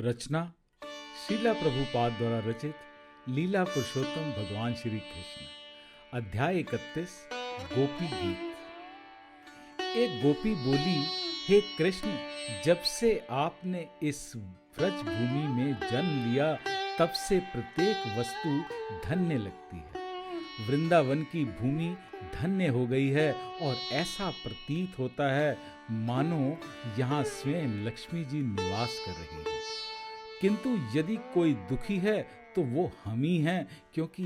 रचना शीला प्रभुपाद द्वारा रचित लीला पुरुषोत्तम भगवान श्री कृष्ण। अध्याय 31 गोपी गीत। एक गोपी बोली, हे कृष्ण, जब से आपने इस व्रज भूमि में जन्म लिया तब से प्रत्येक वस्तु धन्य लगती है। वृंदावन की भूमि धन्य हो गई है और ऐसा प्रतीत होता है मानो यहाँ स्वयं लक्ष्मी जी निवास कर रही है। किंतु यदि कोई दुखी है तो वो हम ही हैं, क्योंकि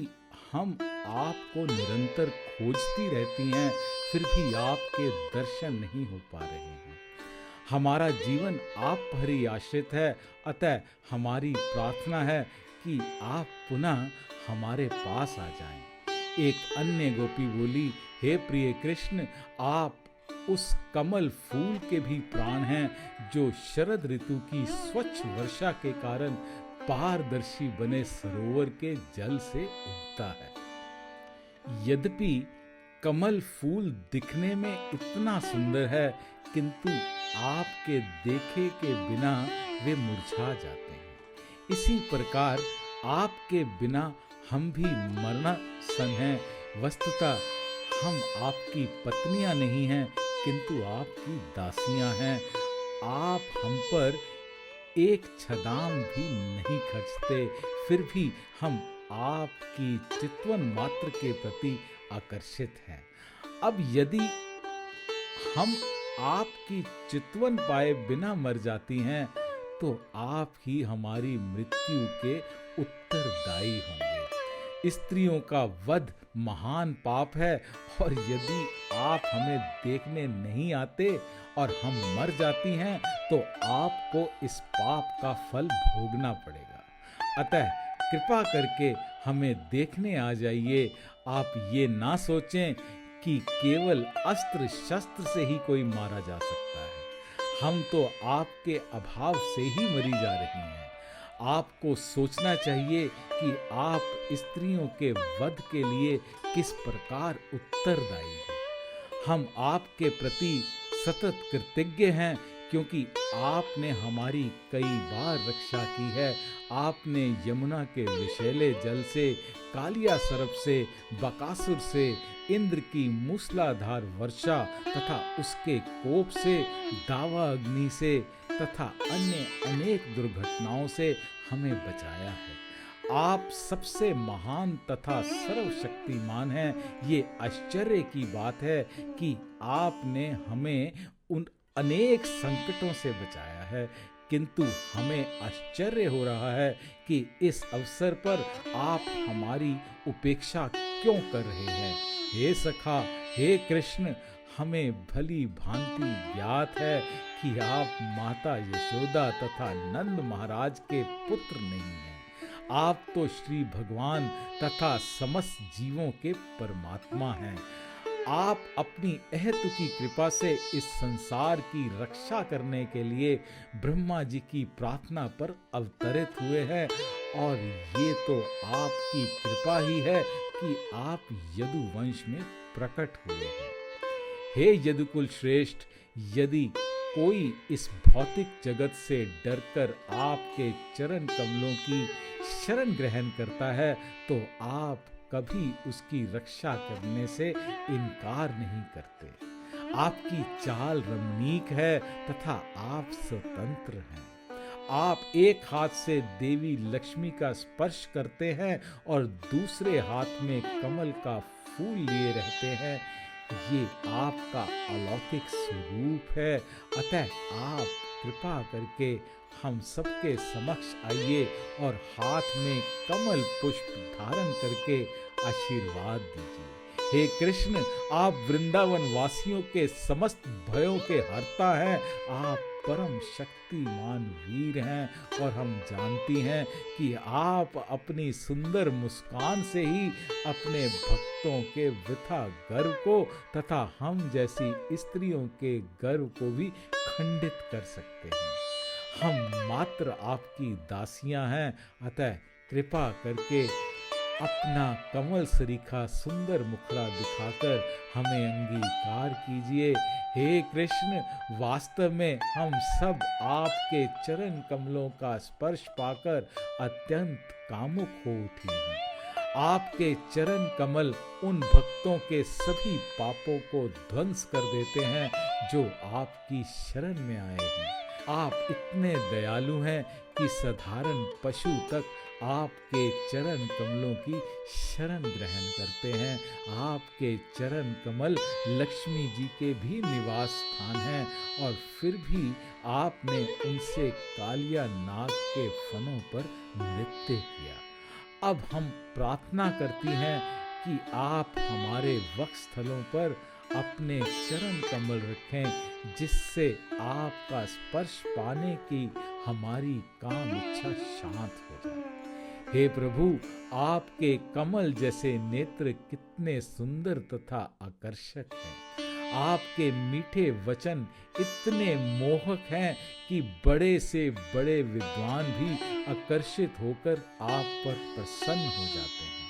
हम आपको निरंतर खोजती रहती हैं, फिर भी आपके दर्शन नहीं हो पा रहे हैं। हमारा जीवन आप पर ही आश्रित है, अतः हमारी प्रार्थना है कि आप पुनः हमारे पास आ जाएं। एक अन्य गोपी बोली, हे प्रिय कृष्ण, आप उस कमल फूल के भी प्राण हैं जो शरद ऋतु की स्वच्छ वर्षा के कारण पारदर्शी बने सरोवर के जल से उगता है। यद्यपि कमल फूल दिखने में इतना सुंदर है, किंतु आपके देखे के बिना वे मुरझा जाते हैं। इसी प्रकार आपके बिना हम भी मरणासन हैं। वस्तुतः हम आपकी पत्नियां नहीं हैं, किंतु आपकी दासियां हैं। आप हम पर एक छदाम भी नहीं खर्चते, फिर भी हम आपकी चितवन मात्र के प्रति आकर्षित हैं। अब यदि हम आपकी चितवन पाए बिना मर जाती हैं तो आप ही हमारी मृत्यु के उत्तरदायी होंगे। स्त्रियों का वध महान पाप है, और यदि आप हमें देखने नहीं आते और हम मर जाती हैं तो आपको इस पाप का फल भोगना पड़ेगा। अतः कृपा करके हमें देखने आ जाइए। आप ये ना सोचें कि केवल अस्त्र शस्त्र से ही कोई मारा जा सकता है। हम तो आपके अभाव से ही मरी जा रही हैं। आपको सोचना चाहिए कि आप स्त्रियों के वध के लिए किस प्रकार उत्तरदायी हैं। हम आपके प्रति सतत कृतज्ञ हैं, क्योंकि आपने हमारी कई बार रक्षा की है। आपने यमुना के विषैले जल से, कालिया सर्प से, बकासुर से, इंद्र की मूसलाधार वर्षा तथा उसके कोप से, दावा अग्नि से तथा अन्य अनेक दुर्घटनाओं से हमें बचाया है। आप सबसे महान तथा सर्वशक्तिमान हैं। ये आश्चर्य की बात है कि आपने हमें उन अनेक संकटों से बचाया है, किंतु हमें आश्चर्य हो रहा है कि इस अवसर पर आप हमारी उपेक्षा क्यों कर रहे हैं। हे सखा, हे कृष्ण, हमें भली भांति ज्ञात है कि आप माता यशोदा तथा नंद महाराज के पुत्र नहीं हैं। आप तो श्री भगवान तथा समस्त जीवों के परमात्मा हैं। आप अपनी अहेतुकी कृपा से इस संसार की रक्षा करने के लिए ब्रह्मा जी की प्रार्थना पर अवतरित हुए हैं, और ये तो आपकी कृपा ही है कि आप यदुवंश में प्रकट हुए हैं। हे यदुकुल श्रेष्ठ, यदि कोई इस भौतिक जगत से डरकर आपके चरण कमलों की शरण ग्रहण करता है तो आप कभी उसकी रक्षा करने से इनकार नहीं करते। आपकी चाल रमणीक है तथा आप स्वतंत्र हैं। आप एक हाथ से देवी लक्ष्मी का स्पर्श करते हैं और दूसरे हाथ में कमल का फूल लिए रहते हैं। ये आपका अलौकिक स्वरूप है। अतः आप कृपा करके हम सबके समक्ष आइए और हाथ में कमल पुष्प धारण करके आशीर्वाद दीजिए। हे कृष्ण, आप वृंदावन वासियों के समस्त भयों के हर्ता हैं। आप परम शक्तिमान वीर हैं, और हम जानती हैं कि आप अपनी सुंदर मुस्कान से ही अपने भक्तों के वृथा गर्व को तथा हम जैसी स्त्रियों के गर्व को भी खंडित कर सकते हैं। हम मात्र आपकी दासियां हैं, अतः कृपा करके अपना कमल सरीखा सुंदर मुखड़ा दिखाकर हमें अंगीकार कीजिए। हे कृष्ण, वास्तव में हम सब आपके चरण कमलों का स्पर्श पाकर अत्यंत कामुक हो उठे हैं। आपके चरण कमल उन भक्तों के सभी पापों को ध्वंस कर देते हैं जो आपकी शरण में आए हैं। आप इतने दयालु हैं कि साधारण पशु तक आपके चरण कमलों की शरण ग्रहण करते हैं। आपके चरण कमल लक्ष्मी जी के भी निवास स्थान हैं और फिर भी आपने उनसे कालिया नाग के फनों पर नृत्य किया। अब हम प्रार्थना करती हैं कि आप हमारे वक्षस्थलों पर अपने चरण कमल रखें, जिससे आपका स्पर्श पाने की हमारी काम इच्छा शांत हो जाए। हे प्रभु, आपके कमल जैसे नेत्र कितने सुंदर तथा आकर्षक हैं। आपके मीठे वचन इतने मोहक हैं कि बड़े से बड़े विद्वान भी आकर्षित होकर आप पर प्रसन्न हो जाते हैं।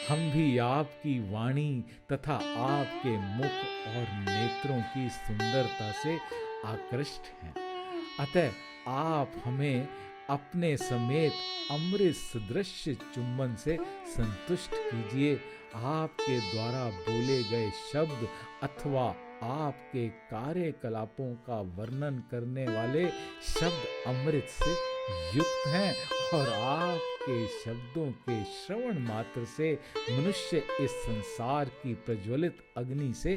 हम भी आपकी वाणी तथा आपके मुख और नेत्रों की सुंदरता से आकृष्ट हैं। अतः आप हमें अपने समेत अमृत सदृश चुंबन से संतुष्ट कीजिए। आपके द्वारा बोले गए शब्द अथवा आपके कार्यकलापों का वर्णन करने वाले शब्द अमृत से युक्त हैं और आपके शब्दों के श्रवण मात्र से मनुष्य इस संसार की प्रज्वलित अग्नि से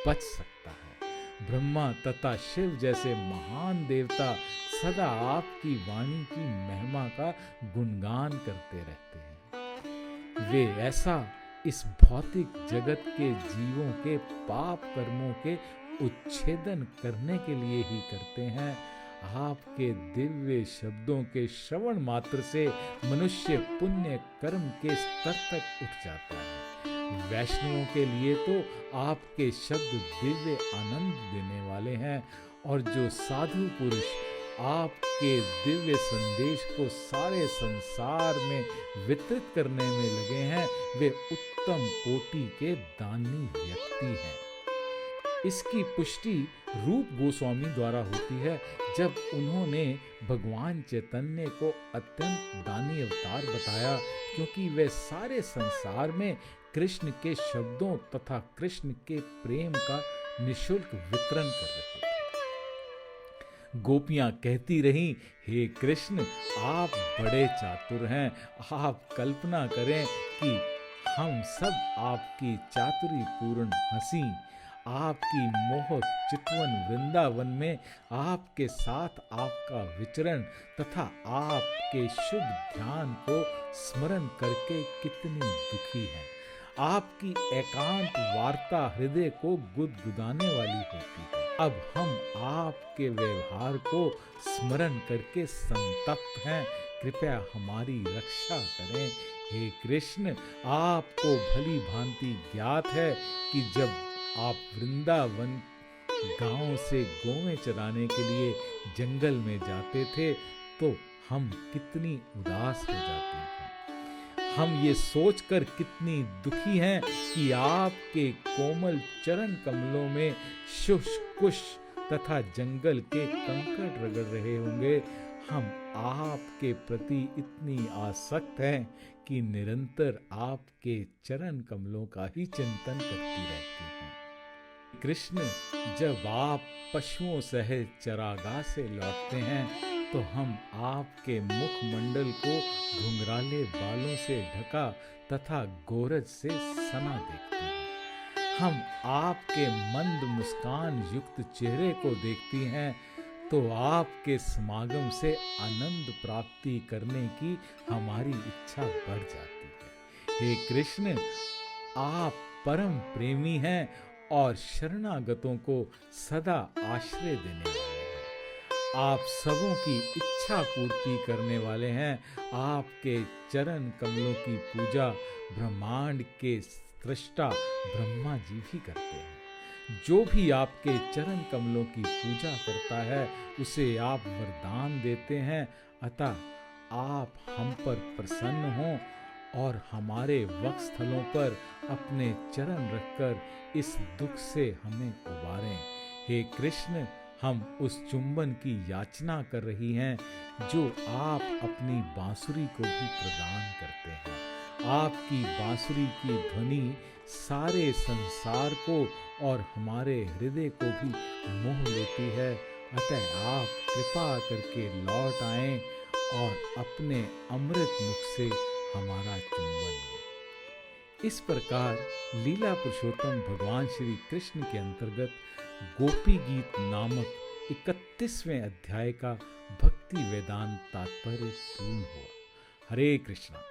बच सकता है। ब्रह्मा तथा शिव जैसे महान देवता सदा आपकी वाणी की महिमा का गुणगान करते रहते हैं। वे ऐसा इस भौतिक जगत के जीवों के पाप कर्मों के उच्छेदन करने के लिए ही करते हैं। आपके दिव्य शब्दों के श्रवण मात्र से मनुष्य पुण्य कर्म के स्तर तक उठ जाता है। वैष्णवों के लिए तो आपके शब्द दिव्य आनंद देने वाले हैं, और जो साधु पुरुष आपके दिव्य संदेश को सारे संसार में वितरित करने में लगे हैं, वे उत्तम कोटि के दानी व्यक्ति हैं। इसकी पुष्टि रूप गोस्वामी द्वारा होती है, जब उन्होंने भगवान चैतन्य को अत्यंत दानी अवतार बताया, क्योंकि वे सारे संसार में कृष्ण के शब्दों तथा कृष्ण के प्रेम का निःशुल्क वितरण कर रहे थे। गोपियां कहती रहीं, हे कृष्ण, आप बड़े चातुर हैं। आप कल्पना करें कि हम सब आपकी चातुरीपूर्ण हंसी, आपकी मोहक चितवन वृंदावन में आपके साथ आपका विचरण तथा आपके शुभ ध्यान को स्मरण करके कितनी दुखी हैं। आपकी एकांत वार्ता हृदय को गुदगुदाने वाली होती है। अब हम आपके व्यवहार को स्मरण करके संतप्त हैं। कृपया हमारी रक्षा करें। हे कृष्ण, आपको भली भांति ज्ञात है कि जब आप वृंदावन गांव से गौवें चराने के लिए जंगल में जाते थे तो हम कितनी उदास हो जाते हैं। हम ये सोचकर कितनी दुखी हैं कि आपके कोमल चरण कमलों में शुष्क कुश तथा जंगल के कंकड़ रगड़ रहे होंगे। हम आपके प्रति इतनी आसक्त हैं कि निरंतर आपके चरण कमलों का ही चिंतन करती रहती हैं। कृष्ण, जब आप पशुओं सहित चरागाह से लौटते हैं तो हम आपके मुखमंडल को घुंघराले बालों से ढका तथा गोरज से सना देखते हैं। हम आपके मंद मुस्कान युक्त चेहरे को देखती हैं तो आपके समागम से आनंद प्राप्ति करने की हमारी इच्छा बढ़ जाती है। हे कृष्ण, आप परम प्रेमी हैं और शरणागतों को सदा आश्रय देने वाले हैं। आप सबों की इच्छा पूर्ति करने वाले हैं। आपके चरण कमलों की पूजा ब्रह्मांड के सृष्टा ब्रह्मा जी भी करते हैं। जो भी आपके चरण कमलों की पूजा करता है उसे आप वरदान देते हैं। अतः आप हम पर प्रसन्न हों और हमारे वक्षस्थलों पर अपने चरण रखकर इस दुख से हमें उबारें। हे कृष्ण, हम उस चुंबन की याचना कर रही हैं जो आप अपनी बांसुरी को भी प्रदान करते हैं। आपकी बांसुरी की ध्वनि सारे संसार को और हमारे हृदय को भी मोह लेती है। अतः आप कृपा करके लौट आएं और अपने अमृत मुख से हमारा चुंबन लें। इस प्रकार लीला पुरुषोत्तम भगवान श्री कृष्ण के अंतर्गत गोपी गीत नामक 31वें अध्याय का भक्ति वेदांत तात्पर्य पूर्ण हुआ। हरे कृष्णा।